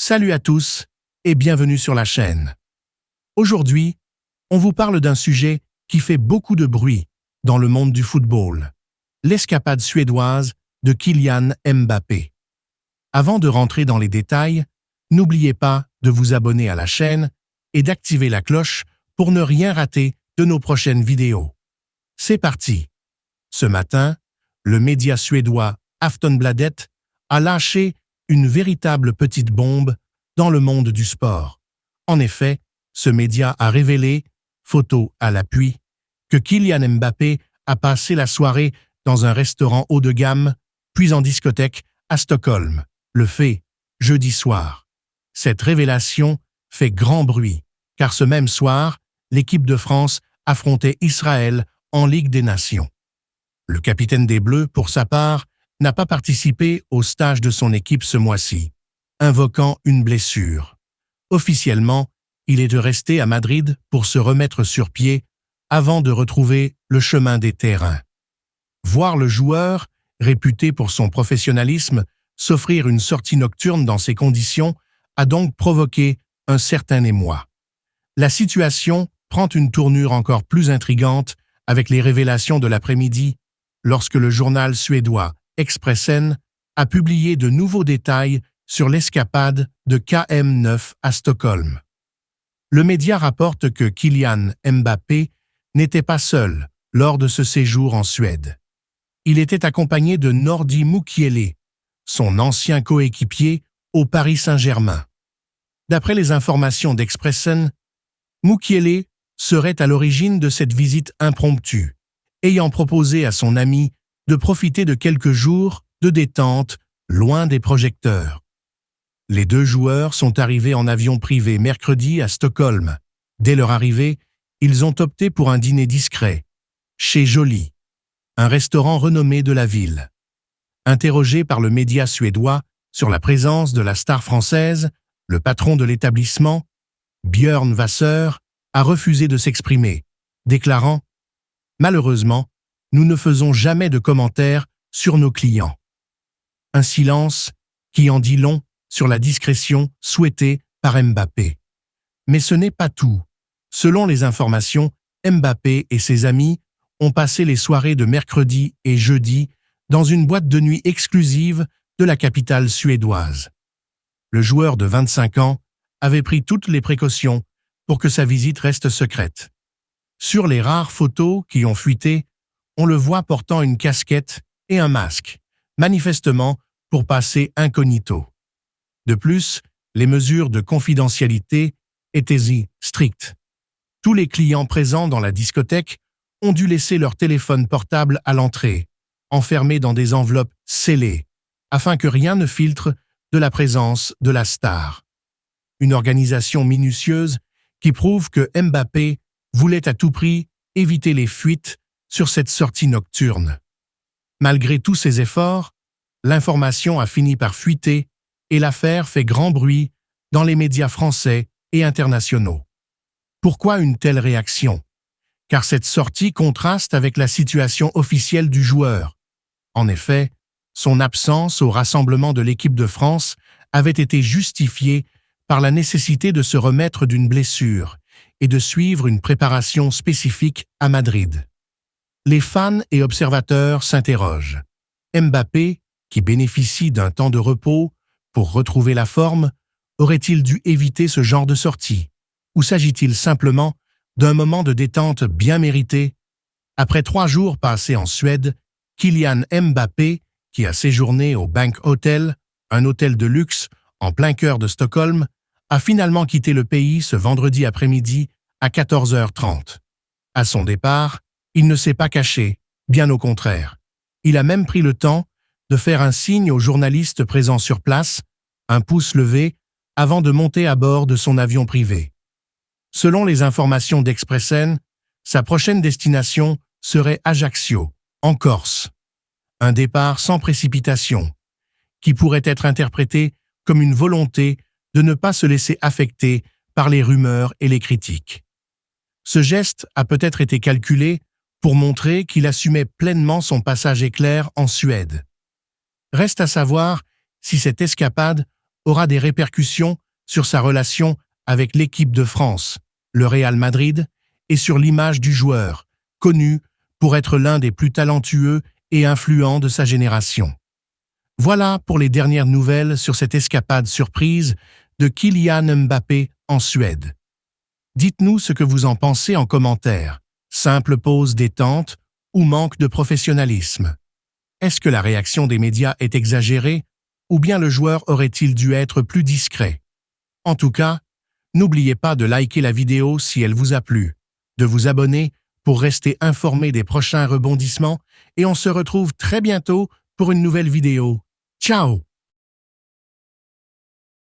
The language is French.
Salut à tous et bienvenue sur la chaîne. Aujourd'hui, on vous parle d'un sujet qui fait beaucoup de bruit dans le monde du football, l'escapade suédoise de Kylian Mbappé. Avant de rentrer dans les détails, n'oubliez pas de vous abonner à la chaîne et d'activer la cloche pour ne rien rater de nos prochaines vidéos. C'est parti! Ce matin, le média suédois Aftonbladet a lâché une véritable petite bombe dans le monde du sport. En effet, ce média a révélé, photo à l'appui, que Kylian Mbappé a passé la soirée dans un restaurant haut de gamme, puis en discothèque à Stockholm, le fait jeudi soir. Cette révélation fait grand bruit, car ce même soir, l'équipe de France affrontait Israël en Ligue des Nations. Le capitaine des Bleus, pour sa part, n'a pas participé au stage de son équipe ce mois-ci, invoquant une blessure. Officiellement, il est resté à Madrid pour se remettre sur pied avant de retrouver le chemin des terrains. Voir le joueur, réputé pour son professionnalisme, s'offrir une sortie nocturne dans ces conditions a donc provoqué un certain émoi. La situation prend une tournure encore plus intrigante avec les révélations de l'après-midi, lorsque le journal suédois Expressen a publié de nouveaux détails sur l'escapade de KM9 à Stockholm. Le média rapporte que Kylian Mbappé n'était pas seul lors de ce séjour en Suède. Il était accompagné de Nordi Mukiele, son ancien coéquipier au Paris Saint-Germain. D'après les informations d'Expressen, Mukiele serait à l'origine de cette visite impromptue, ayant proposé à son ami de profiter de quelques jours de détente loin des projecteurs. Les deux joueurs sont arrivés en avion privé mercredi à Stockholm. Dès leur arrivée, ils ont opté pour un dîner discret, chez Jolie, un restaurant renommé de la ville. Interrogé par le média suédois sur la présence de la star française, le patron de l'établissement, Björn Wasser, a refusé de s'exprimer, déclarant « Malheureusement, nous ne faisons jamais de commentaires sur nos clients. » Un silence qui en dit long sur la discrétion souhaitée par Mbappé. Mais ce n'est pas tout. Selon les informations, Mbappé et ses amis ont passé les soirées de mercredi et jeudi dans une boîte de nuit exclusive de la capitale suédoise. Le joueur de 25 ans avait pris toutes les précautions pour que sa visite reste secrète. Sur les rares photos qui ont fuité, on le voit portant une casquette et un masque, manifestement pour passer incognito. De plus, les mesures de confidentialité étaient strictes. Tous les clients présents dans la discothèque ont dû laisser leur téléphone portable à l'entrée, enfermés dans des enveloppes scellées, afin que rien ne filtre de la présence de la star. Une organisation minutieuse qui prouve que Mbappé voulait à tout prix éviter les fuites sur cette sortie nocturne. Malgré tous ces efforts, l'information a fini par fuiter et l'affaire fait grand bruit dans les médias français et internationaux. Pourquoi une telle réaction? Car cette sortie contraste avec la situation officielle du joueur. En effet, son absence au rassemblement de l'équipe de France avait été justifiée par la nécessité de se remettre d'une blessure et de suivre une préparation spécifique à Madrid. Les fans et observateurs s'interrogent. Mbappé, qui bénéficie d'un temps de repos pour retrouver la forme, aurait-il dû éviter ce genre de sortie? Ou s'agit-il simplement d'un moment de détente bien mérité? Après 3 jours passés en Suède, Kylian Mbappé, qui a séjourné au Bank Hotel, un hôtel de luxe en plein cœur de Stockholm, a finalement quitté le pays ce vendredi après-midi à 14h30. À son départ, il ne s'est pas caché, bien au contraire. Il a même pris le temps de faire un signe aux journalistes présents sur place, un pouce levé, avant de monter à bord de son avion privé. Selon les informations d'Expressen, sa prochaine destination serait Ajaccio, en Corse. Un départ sans précipitation, qui pourrait être interprété comme une volonté de ne pas se laisser affecter par les rumeurs et les critiques. Ce geste a peut-être été calculé pour montrer qu'il assumait pleinement son passage éclair en Suède. Reste à savoir si cette escapade aura des répercussions sur sa relation avec l'équipe de France, le Real Madrid, et sur l'image du joueur, connu pour être l'un des plus talentueux et influents de sa génération. Voilà pour les dernières nouvelles sur cette escapade surprise de Kylian Mbappé en Suède. Dites-nous ce que vous en pensez en commentaire. Simple pause détente ou manque de professionnalisme? Est-ce que la réaction des médias est exagérée ou bien le joueur aurait-il dû être plus discret? En tout cas, n'oubliez pas de liker la vidéo si elle vous a plu, de vous abonner pour rester informé des prochains rebondissements et on se retrouve très bientôt pour une nouvelle vidéo. Ciao!